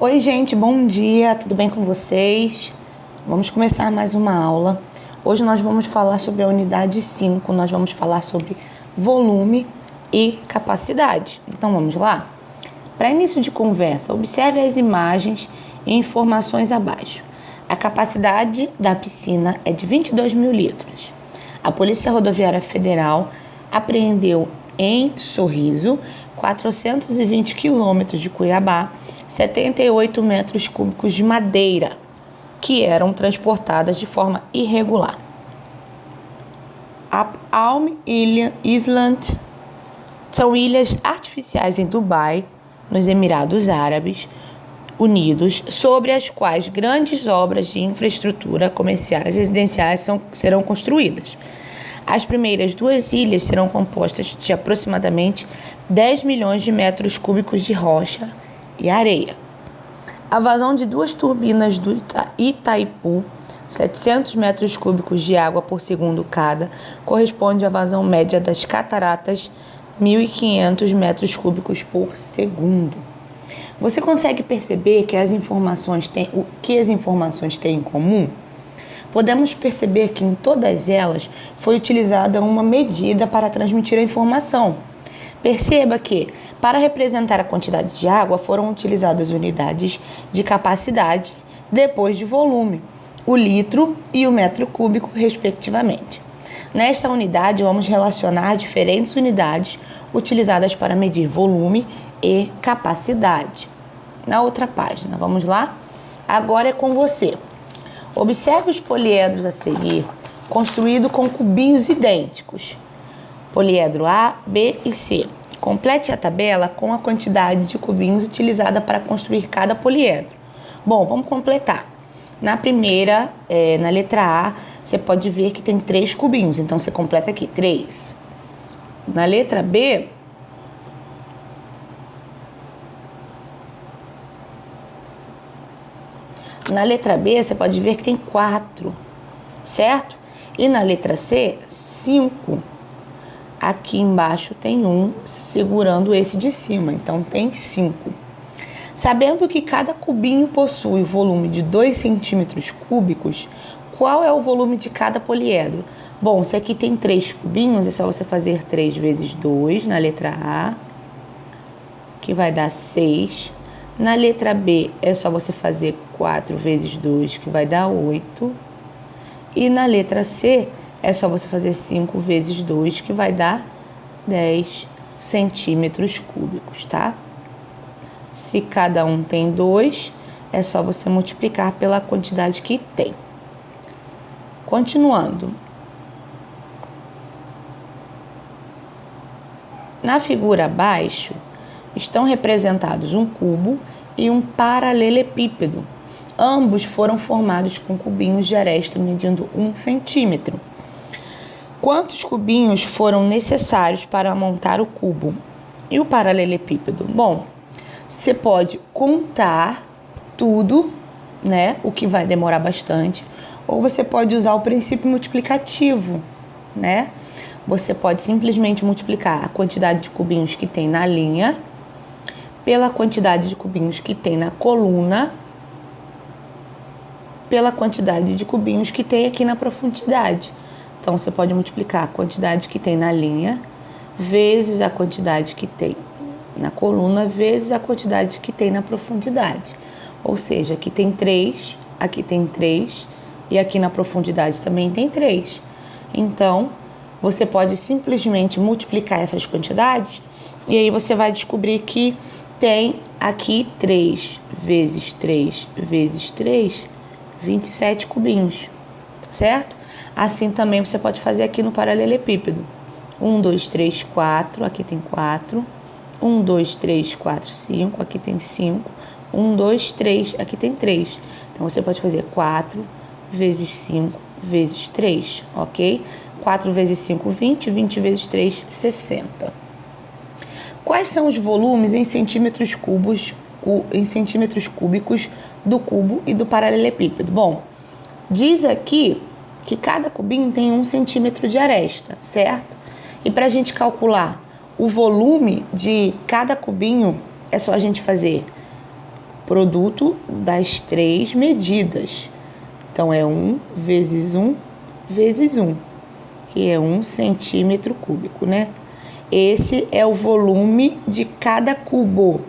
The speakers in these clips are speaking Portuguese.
Oi, gente, bom dia, tudo bem com vocês? Vamos começar mais uma aula. Hoje nós vamos falar sobre a unidade 5, nós vamos falar sobre volume e capacidade. Então vamos lá? Para início de conversa, observe as imagens e informações abaixo. A capacidade da piscina é de 22 mil litros. A Polícia Rodoviária Federal apreendeu em Sorriso, 420 quilômetros de Cuiabá, 78 metros cúbicos de madeira, que eram transportadas de forma irregular. A Palm Island são ilhas artificiais em Dubai, nos Emirados Árabes Unidos, sobre as quais grandes obras de infraestrutura comerciais e residenciais serão construídas. As primeiras duas ilhas serão compostas de aproximadamente 10 milhões de metros cúbicos de rocha e areia. A vazão de duas turbinas do Itaipu, 700 metros cúbicos de água por segundo cada, corresponde à vazão média das cataratas, 1.500 metros cúbicos por segundo. Você consegue perceber que as informações têm em comum? Podemos perceber que em todas elas foi utilizada uma medida para transmitir a informação. Perceba que, para representar a quantidade de água, foram utilizadas unidades de capacidade, depois de volume, o litro e o metro cúbico, respectivamente. Nesta unidade, vamos relacionar diferentes unidades utilizadas para medir volume e capacidade. Na outra página, vamos lá? Agora é com você. Observe os poliedros a seguir, construído com cubinhos idênticos. Poliedro A, B e C. Complete a tabela com a quantidade de cubinhos utilizada para construir cada poliedro. Bom, vamos completar. Na primeira, na letra A, você pode ver que tem 3 cubinhos, então você completa aqui, 3. Na letra B, você pode ver que tem 4, certo? E na letra C, 5. Aqui embaixo tem 1 segurando esse de cima, então tem 5. Sabendo que cada cubinho possui volume de 2 centímetros cúbicos, qual é o volume de cada poliedro? Bom, se aqui tem 3 cubinhos, é só você fazer 3 vezes 2 na letra A, que vai dar 6. Na letra B, é só você fazer 4 vezes 2, que vai dar 8. E na letra C, é só você fazer 5 vezes 2, que vai dar 10 centímetros cúbicos, tá? Se cada um tem 2, é só você multiplicar pela quantidade que tem. Continuando. Na figura abaixo, estão representados um cubo e um paralelepípedo. Ambos foram formados com cubinhos de aresta medindo 1 centímetro. Quantos cubinhos foram necessários para montar o cubo e o paralelepípedo? Bom, você pode contar tudo, né? O que vai demorar bastante, ou você pode usar o princípio multiplicativo, né? Você pode simplesmente multiplicar a quantidade de cubinhos que tem na linha pela quantidade de cubinhos que tem na coluna, pela quantidade de cubinhos que tem aqui na profundidade. Então, você pode multiplicar a quantidade que tem na linha vezes a quantidade que tem na coluna vezes a quantidade que tem na profundidade. Ou seja, aqui tem 3 e aqui na profundidade também tem 3. Então, você pode simplesmente multiplicar essas quantidades e aí você vai descobrir que tem aqui 3 vezes 3 vezes 3, 27 cubinhos, certo? Assim também você pode fazer aqui no paralelepípedo. 1, 2, 3, 4, aqui tem 4. 1, 2, 3, 4, 5, aqui tem 5. 1, 2, 3, aqui tem 3. Então, você pode fazer 4 vezes 5 vezes 3, ok? 4 vezes 5, 20. 20 vezes 3, 60. Quais são os volumes em centímetros cúbicos do cubo e do paralelepípedo? Bom, diz aqui que cada cubinho tem 1 centímetro de aresta, certo? E para a gente calcular o volume de cada cubinho, é só a gente fazer produto das três medidas. Então, é 1 vezes 1 vezes 1, que é 1 centímetro cúbico, né? Esse é o volume de cada cubo.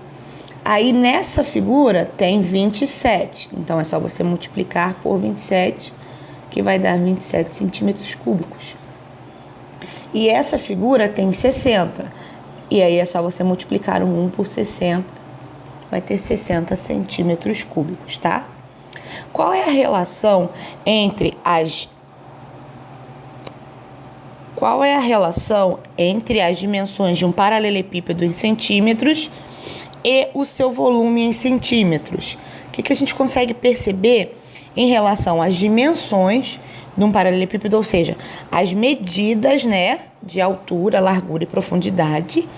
Aí, nessa figura, tem 27. Então, é só você multiplicar por 27, que vai dar 27 centímetros cúbicos. E essa figura tem 60. E aí, é só você multiplicar o 1 por 60, vai ter 60 centímetros cúbicos, tá? Qual é a relação entre as dimensões de um paralelepípedo em centímetros e o seu volume em centímetros? O que a gente consegue perceber em relação às dimensões de um paralelepípedo, ou seja, as medidas, né, de altura, largura e profundidade,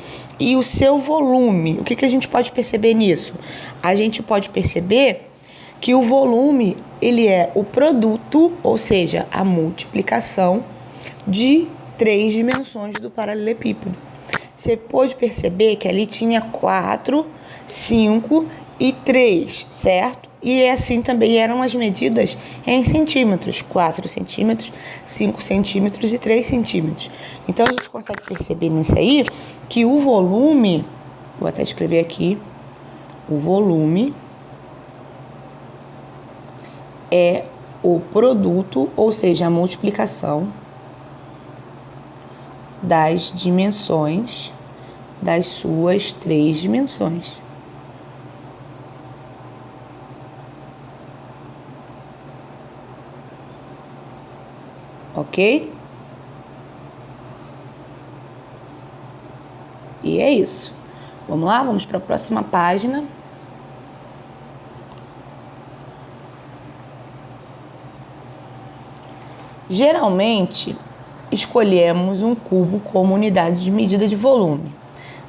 e o seu volume? O que a gente pode perceber nisso? A gente pode perceber que o volume, ele é o produto, ou seja, a multiplicação de três dimensões do paralelepípedo. Você pode perceber que ali tinha 4, 5 e 3, certo? E assim também eram as medidas em centímetros, 4 centímetros, 5 centímetros e 3 centímetros. Então, a gente consegue perceber nisso aí que o volume, vou até escrever aqui, o volume é o produto, ou seja, a multiplicação das dimensões das suas três dimensões. Ok? E é isso. Vamos lá? Vamos para a próxima página. Geralmente, escolhemos um cubo como unidade de medida de volume.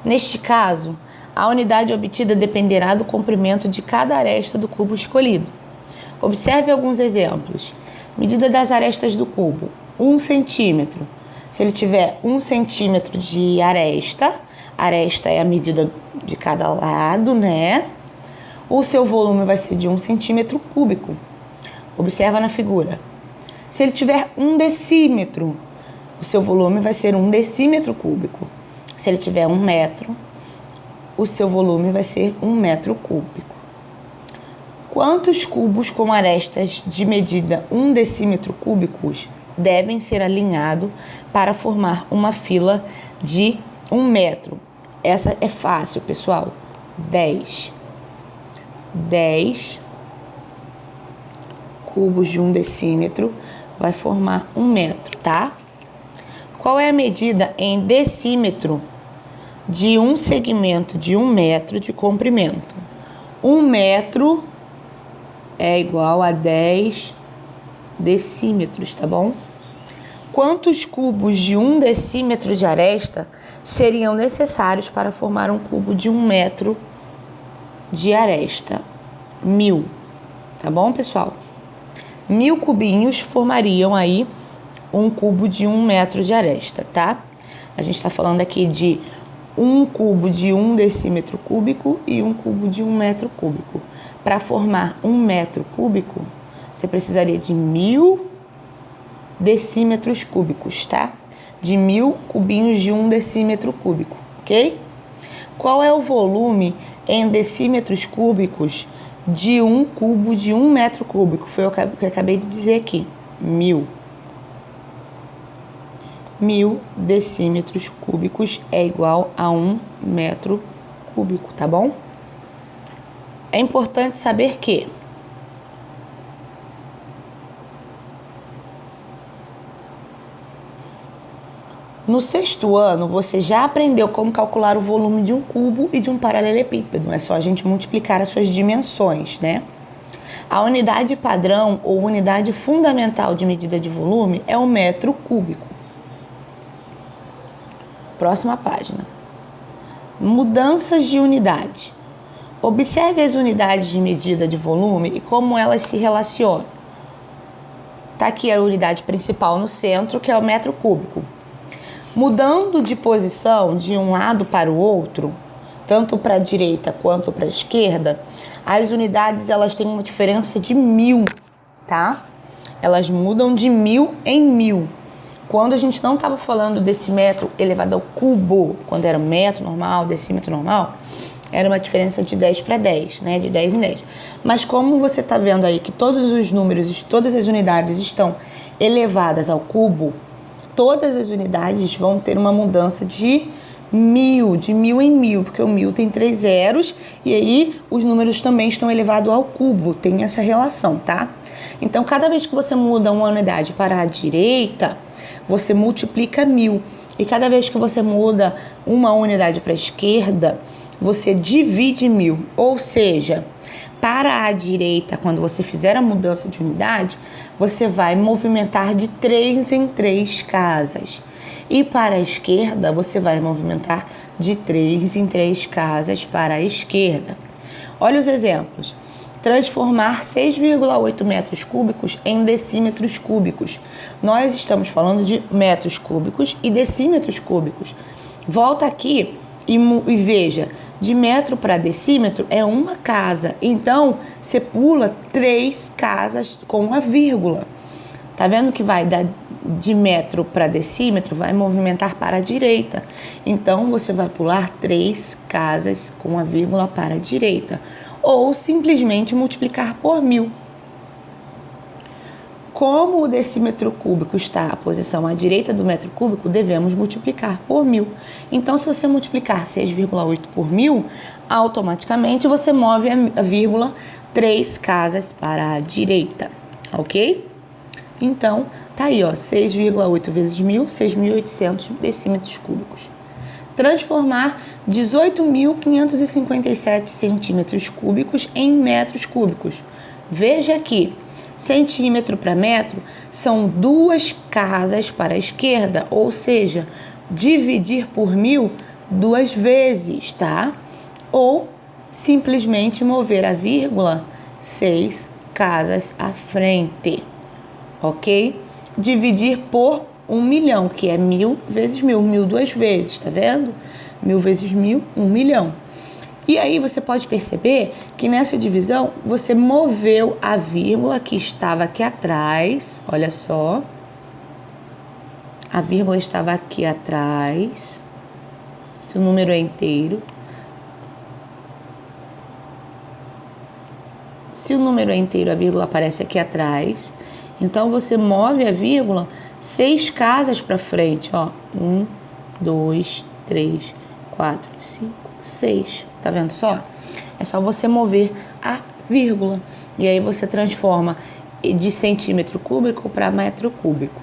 Neste caso, a unidade obtida dependerá do comprimento de cada aresta do cubo escolhido. Observe alguns exemplos. Medida das arestas do cubo, 1 centímetro. Se ele tiver 1 centímetro de aresta é a medida de cada lado, né? O seu volume vai ser de 1 centímetro cúbico. Observa na figura. Se ele tiver 1 decímetro, o seu volume vai ser 1 decímetro cúbico. Se ele tiver 1 metro, o seu volume vai ser 1 metro cúbico. Quantos cubos com arestas de medida 1 decímetro cúbicos devem ser alinhados para formar uma fila de 1 metro? Essa é fácil, pessoal. 10 cubos de 1 decímetro vai formar 1 metro, tá? Qual é a medida em decímetro de um segmento de 1 metro de comprimento? 1 metro é igual a 10 decímetros, tá bom? Quantos cubos de 1 decímetro de aresta seriam necessários para formar um cubo de 1 metro de aresta? 1000, tá bom, pessoal? 1000 cubinhos formariam aí um cubo de 1 metro de aresta, tá? A gente está falando aqui de um cubo de 1 decímetro cúbico e um cubo de 1 metro cúbico. Para formar 1 metro cúbico, você precisaria de 1000 decímetros cúbicos, tá? De 1000 cubinhos de 1 decímetro cúbico, ok? Qual é o volume em decímetros cúbicos de um cubo de 1 metro cúbico? Foi o que eu acabei de dizer aqui. 1000 decímetros cúbicos é igual a 1 metro cúbico, tá bom? É importante saber que no 6º ano, você já aprendeu como calcular o volume de um cubo e de um paralelepípedo. É só a gente multiplicar as suas dimensões, né? A unidade padrão ou unidade fundamental de medida de volume é o metro cúbico. Próxima página. Mudanças de unidade. Observe as unidades de medida de volume e como elas se relacionam. Está aqui a unidade principal no centro, que é o metro cúbico. Mudando de posição de um lado para o outro, tanto para a direita quanto para a esquerda, as unidades elas têm uma diferença de 1000, tá? Elas mudam de 1000 em 1000. Quando a gente não estava falando desse metro elevado ao cubo, quando era metro normal, decímetro normal, era uma diferença de 10 para 10, né? De 10 em 10. Mas como você está vendo aí que todos os números, todas as unidades estão elevadas ao cubo, todas as unidades vão ter uma mudança de 1000 em 1000, porque o 1000 tem 3 zeros e aí os números também estão elevados ao cubo, tem essa relação, tá? Então, cada vez que você muda uma unidade para a direita, você multiplica 1000. E cada vez que você muda uma unidade para a esquerda, você divide 1000. Ou seja, para a direita, quando você fizer a mudança de unidade, você vai movimentar de 3 em 3 casas. E para a esquerda, você vai movimentar de 3 em 3 casas para a esquerda. Olha os exemplos. Transformar 6,8 metros cúbicos em decímetros cúbicos. Nós estamos falando de metros cúbicos e decímetros cúbicos. Volta aqui e veja, de metro para decímetro é uma casa. Então, você pula 3 casas com a vírgula. Tá vendo que vai de metro para decímetro, vai movimentar para a direita. Então, você vai pular 3 casas com a vírgula para a direita. Ou simplesmente multiplicar por 1000. Como o decímetro cúbico está à posição à direita do metro cúbico, devemos multiplicar por 1000. Então, se você multiplicar 6,8 por 1000, automaticamente você move a vírgula 3 casas para a direita, ok? Então, tá aí, ó, 6,8 vezes 1000, 6.800 decímetros cúbicos. Transformar 18.557 centímetros cúbicos em metros cúbicos. Veja aqui, centímetro para metro são 2 casas para a esquerda, ou seja, dividir por 1000 2 vezes, tá? Ou simplesmente mover a vírgula 6 casas à frente, ok? Dividir por 1 milhão, que é 1000 vezes 1000, 1000 2 vezes, tá vendo? 1000 vezes 1000, 1 milhão. E aí você pode perceber que nessa divisão você moveu a vírgula que estava aqui atrás, olha só. A vírgula estava aqui atrás, se o número é inteiro. Se o número é inteiro, a vírgula aparece aqui atrás. Então, você move a vírgula 6 casas para frente, ó. 1, 2, 3, 4, 5, 6. Tá vendo só? É só você mover a vírgula. E aí você transforma de centímetro cúbico para metro cúbico.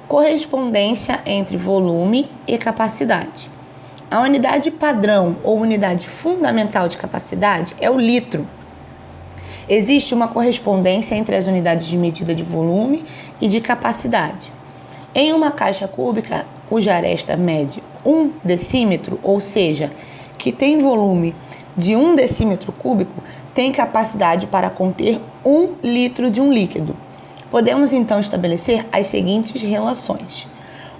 Correspondência entre volume e capacidade. A unidade padrão ou unidade fundamental de capacidade é o litro. Existe uma correspondência entre as unidades de medida de volume e de capacidade. Em uma caixa cúbica, cuja aresta mede 1 decímetro, ou seja, que tem volume de 1 decímetro cúbico, tem capacidade para conter 1 litro de um líquido. Podemos então estabelecer as seguintes relações.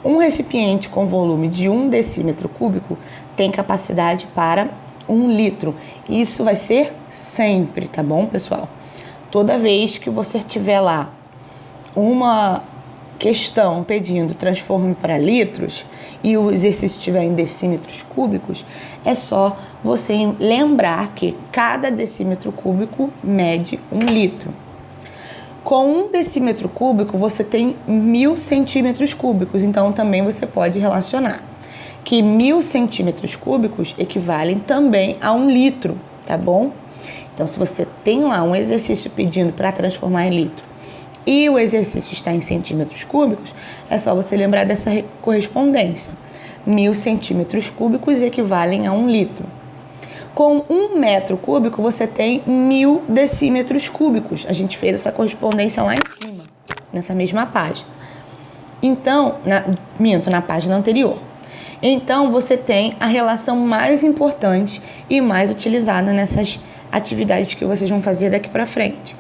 Um recipiente com volume de 1 decímetro cúbico tem capacidade para 1 litro. Isso vai ser sempre, tá bom, pessoal? Toda vez que você tiver lá uma questão pedindo transforme para litros e o exercício estiver em decímetros cúbicos, é só você lembrar que cada decímetro cúbico mede 1 litro. Com 1 decímetro cúbico, você tem 1000 centímetros cúbicos, então também você pode relacionar que 1000 centímetros cúbicos equivalem também a 1 litro, tá bom? Então, se você tem lá um exercício pedindo para transformar em litro e o exercício está em centímetros cúbicos, é só você lembrar dessa correspondência. 1000 centímetros cúbicos equivalem a 1 litro. Com 1 metro cúbico, você tem 1000 decímetros cúbicos. A gente fez essa correspondência lá em cima, nessa mesma página. Então, na página anterior. Então, você tem a relação mais importante e mais utilizada nessas atividades que vocês vão fazer daqui para frente.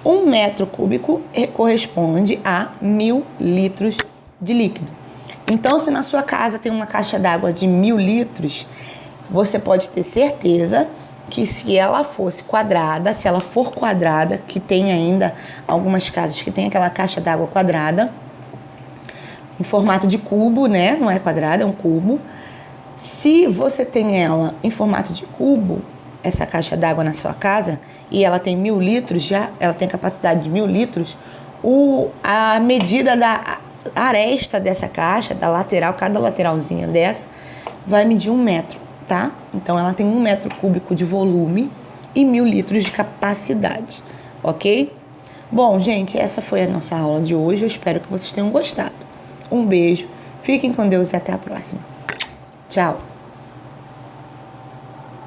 1 metro cúbico corresponde a 1000 litros de líquido. Então, se na sua casa tem uma caixa d'água de 1000 litros, você pode ter certeza que se ela fosse quadrada, se ela for quadrada, que tem ainda algumas casas que tem aquela caixa d'água quadrada, em formato de cubo, né? Não é quadrada, é um cubo. Se você tem ela em formato de cubo, essa caixa d'água na sua casa, e ela tem 1.000 litros já, ela tem capacidade de 1.000 litros, a medida da aresta dessa caixa, da lateral, cada lateralzinha dessa, vai medir 1 metro, tá? Então ela tem 1 metro cúbico de volume e 1.000 litros de capacidade, ok? Bom, gente, essa foi a nossa aula de hoje. Eu espero que vocês tenham gostado. Um beijo, fiquem com Deus e até a próxima. Tchau!